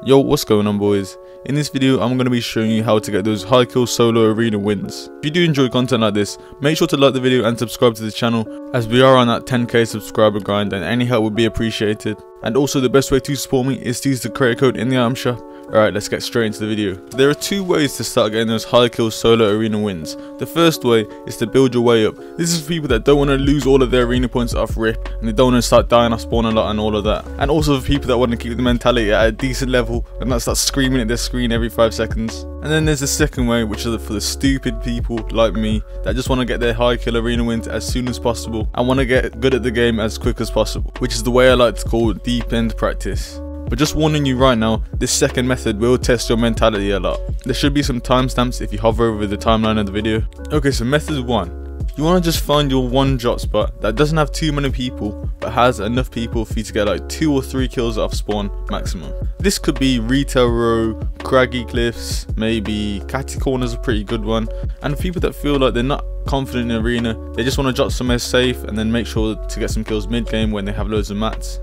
Yo, what's going on, boys? In this video I'm going to be showing you how to get those high kill solo arena wins. If you do enjoy content like this, make sure to like the video and subscribe to the channel, as we are on that 10k subscriber grind and any help would be appreciated. And also the best way to support me is to use the creator code in the item shop. Alright, let's get straight into the video. There are two ways to start getting those high kill solo arena wins. The first way is to build your way up. This is for people that don't want to lose all of their arena points off rip, and they don't want to start dying off spawn a lot and all of that. And also for people that want to keep the mentality at a decent level and not start screaming at their screen every 5 seconds. And then there's the second way, which is for the stupid people like me that just want to get their high kill arena wins as soon as possible and want to get good at the game as quick as possible, which is the way I like to call deep end practice. But just warning you right now, this second method will test your mentality a lot. There should be some timestamps if you hover over the timeline of the video. Okay, so method 1. You want to just find your one drop spot that doesn't have too many people, but has enough people for you to get like 2 or 3 kills off spawn maximum. This could be Retail Row, Craggy Cliffs, maybe Catty Corner's a pretty good one. And for people that feel like they're not confident in arena, they just want to drop somewhere safe and then make sure to get some kills mid game when they have loads of mats.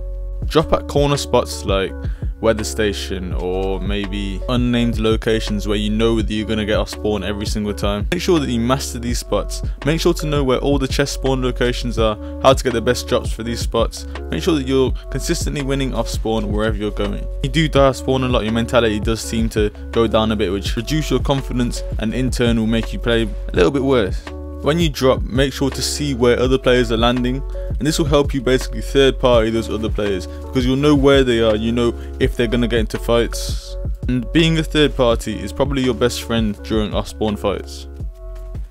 Drop at corner spots like weather station or maybe unnamed locations where you know that you're going to get off spawn every single time. Make sure that you master these spots. Make sure to know where all the chest spawn locations are, how to get the best drops for these spots. Make sure that you're consistently winning off spawn wherever you're going. If you do die off spawn a lot, your mentality does seem to go down a bit, which reduces your confidence and in turn will make you play a little bit worse. When you drop, make sure to see where other players are landing, and this will help you basically third party those other players, because you'll know where they are, you know if they're going to get into fights. And being a third party is probably your best friend during off spawn fights.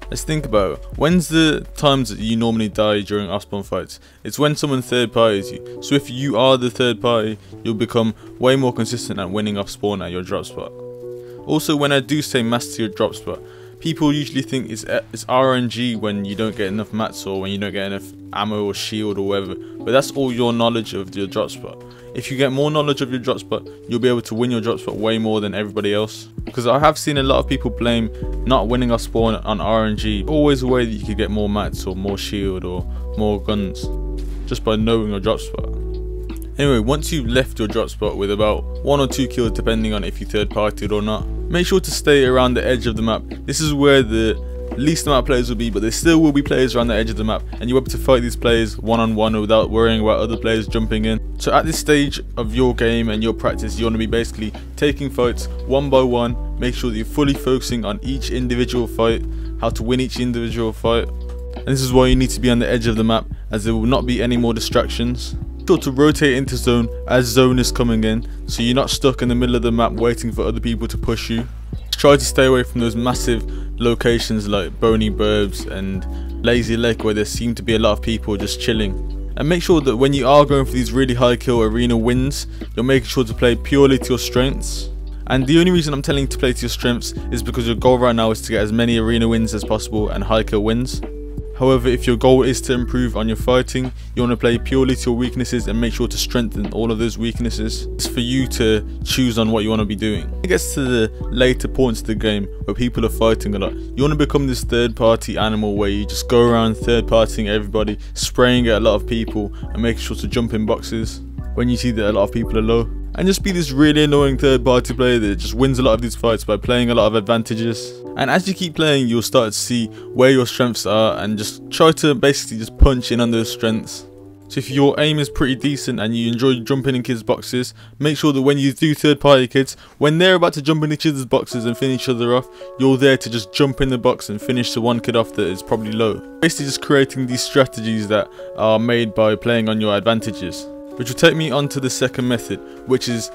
Let's think about it. When's the times that you normally die during off spawn fights? It's when someone third parties you. So if you are the third party, you'll become way more consistent at winning off spawn at your drop spot. Also, when I do say master your drop spot, people usually think it's RNG when you don't get enough mats or when you don't get enough ammo or shield or whatever, but that's all your knowledge of your drop spot. If you get more knowledge of your drop spot, you'll be able to win your drop spot way more than everybody else. Because I have seen a lot of people blame not winning off spawn on RNG. Always a way that you could get more mats or more shield or more guns just by knowing your drop spot. Anyway, once you've left your drop spot with about 1 or 2 kills depending on if you third partied or not, make sure to stay around the edge of the map. This is where the least amount of players will be, but there still will be players around the edge of the map, and you're able to fight these players one-on-one without worrying about other players jumping in. So at this stage of your game and your practice, you want to be basically taking fights one by one, make sure that you're fully focusing on each individual fight, how to win each individual fight. And this is why you need to be on the edge of the map, as there will not be any more distractions. Sure to rotate into zone as zone is coming in, so you're not stuck in the middle of the map waiting for other people to push you. Try to stay away from those massive locations like Bony Burbs and Lazy Lake where there seem to be a lot of people just chilling. And make sure that when you are going for these really high kill arena wins, you're making sure to play purely to your strengths. And the only reason I'm telling you to play to your strengths is because your goal right now is to get as many arena wins as possible and high kill wins. However, if your goal is to improve on your fighting, you want to play purely to your weaknesses and make sure to strengthen all of those weaknesses. It's for you to choose on what you want to be doing. It gets to the later points of the game where people are fighting a lot. You want to become this third party animal where you just go around third partying everybody, spraying at a lot of people and making sure to jump in boxes when you see that a lot of people are low. And just be this really annoying third party player that just wins a lot of these fights by playing a lot of advantages. And as you keep playing, you'll start to see where your strengths are and just try to basically just punch in on those strengths. So if your aim is pretty decent and you enjoy jumping in kids' boxes, make sure that when you do third party kids, when they're about to jump in each other's boxes and finish each other off, you're there to just jump in the box and finish the one kid off that is probably low. Basically just creating these strategies that are made by playing on your advantages. Which will take me on to the second method, which is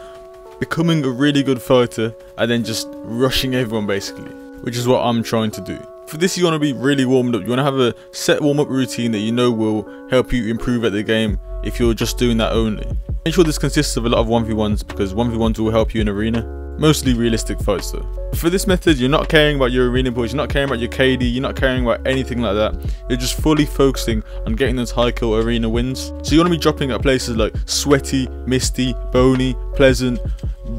becoming a really good fighter and then just rushing everyone basically, which is what I'm trying to do. For this you want to be really warmed up. You want to have a set warm-up routine that you know will help you improve at the game if you're just doing that only. Make sure this consists of a lot of 1v1s because 1v1s will help you in arena. Mostly realistic fights though. For this method, you're not caring about your arena points, you're not caring about your KD, you're not caring about anything like that. You're just fully focusing on getting those high kill arena wins. So you want to be dropping at places like Sweaty, Misty, Bony, pleasant,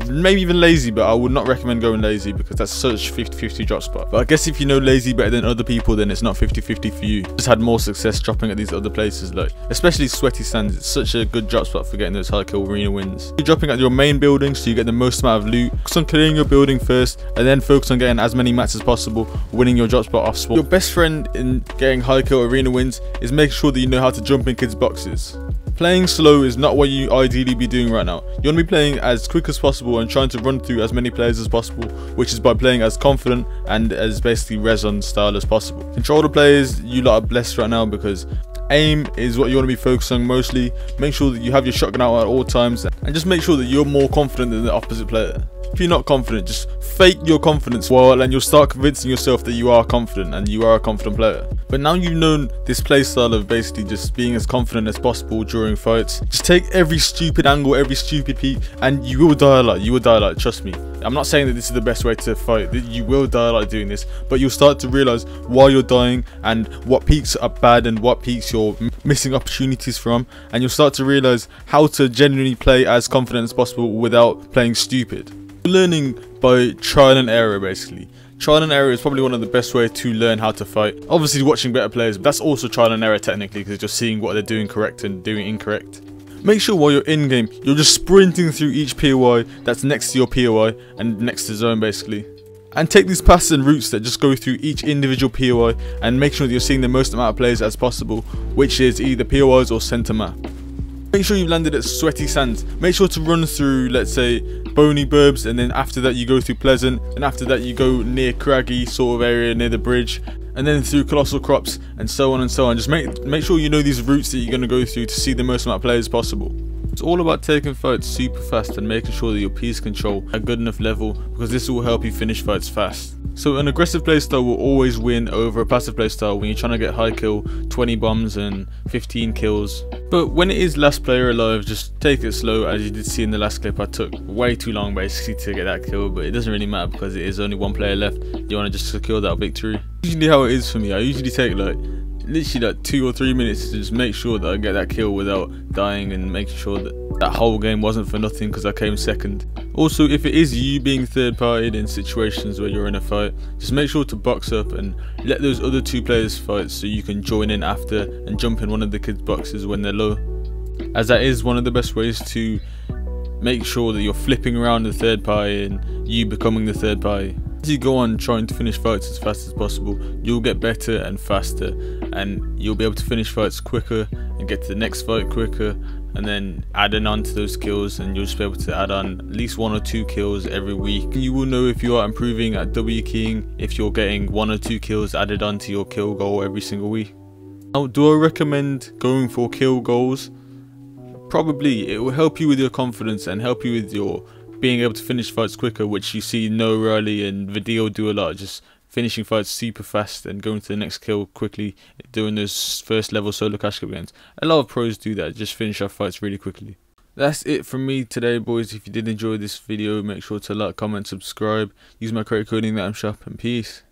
maybe even lazy, but I would not recommend going lazy because that's such 50-50 drop spot. But I guess if you know lazy better than other people, then it's not 50-50 for you. Just had more success dropping at these other places, like especially Sweaty Sands. It's such a good drop spot for getting those high kill arena wins. You're dropping at your main building so you get the most amount of loot. Focus on clearing your building first and then focus on getting as many mats as possible, winning your drop spot off spawn. Your best friend in getting high kill arena wins is making sure that you know how to jump in kids' boxes. Playing slow is not what you ideally be doing right now. You want to be playing as quick as possible and trying to run through as many players as possible, which is by playing as confident and as basically Rezon style as possible. Control the players, you lot are blessed right now because aim is what you want to be focusing on mostly. Make sure that you have your shotgun out at all times and just make sure that you're more confident than the opposite player. If you're not confident, just fake your confidence and you'll start convincing yourself that you are confident and you are a confident player. But now you've known this playstyle of basically just being as confident as possible during fights, just take every stupid angle, every stupid peek, and you will die a lot. You will die a lot, trust me. I'm not saying that this is the best way to fight, you will die a lot doing this, but you'll start to realize why you're dying and what peaks are bad and what peaks you're missing opportunities from, and you'll start to realize how to genuinely play as confident as possible without playing stupid. Learning by trial and error basically. Trial and error is probably one of the best ways to learn how to fight. Obviously watching better players, but that's also trial and error technically because you're seeing what they're doing correct and doing incorrect. Make sure while you're in game, you're just sprinting through each POI that's next to your POI and next to zone basically. And take these paths and routes that just go through each individual POI and make sure that you're seeing the most amount of players as possible, which is either POIs or center map. Make sure you've landed at Sweaty Sands. Make sure to run through, let's say, Bony Burbs, and then after that you go through Pleasant, and after that you go near Craggy sort of area near the bridge, and then through Colossal Crops, and so on and so on. Just make sure you know these routes that you're going to go through to see the most amount of players possible. It's all about taking fights super fast and making sure that your piece control at good enough level, because this will help you finish fights fast. So an aggressive playstyle will always win over a passive playstyle when you're trying to get high kill, 20 bombs and 15 kills. But when it is last player alive, just take it slow. As you did see in the last clip, I took way too long basically to get that kill, but it doesn't really matter because it is only one player left. You want to just secure that victory. Usually how it is for me, I usually take literally 2 or 3 minutes to just make sure that I get that kill without dying and making sure that that whole game wasn't for nothing because I came second. Also, if it is you being third partied in situations where you're in a fight, just make sure to box up and let those other 2 players fight so you can join in after and jump in one of the kids' boxes when they're low, as that is one of the best ways to make sure that you're flipping around the third party and you becoming the third party. As you go on trying to finish fights as fast as possible, you'll get better and faster, and you'll be able to finish fights quicker and get to the next fight quicker, and then adding on to those kills, and you'll just be able to add on at least 1 or 2 kills every week. You will know if you are improving at W keying if you're getting 1 or 2 kills added on to your kill goal every single week. Now, do I recommend going for kill goals? Probably. It will help you with your confidence and help you with your being able to finish fights quicker, which you see No Riley and Video do a lot, just finishing fights super fast and going to the next kill quickly, doing those first level solo cash cup games. A lot of pros do that, just finish off fights really quickly. That's it from me today, boys. If you did enjoy this video, make sure to like, comment, subscribe, use my credit code in that shop, and peace.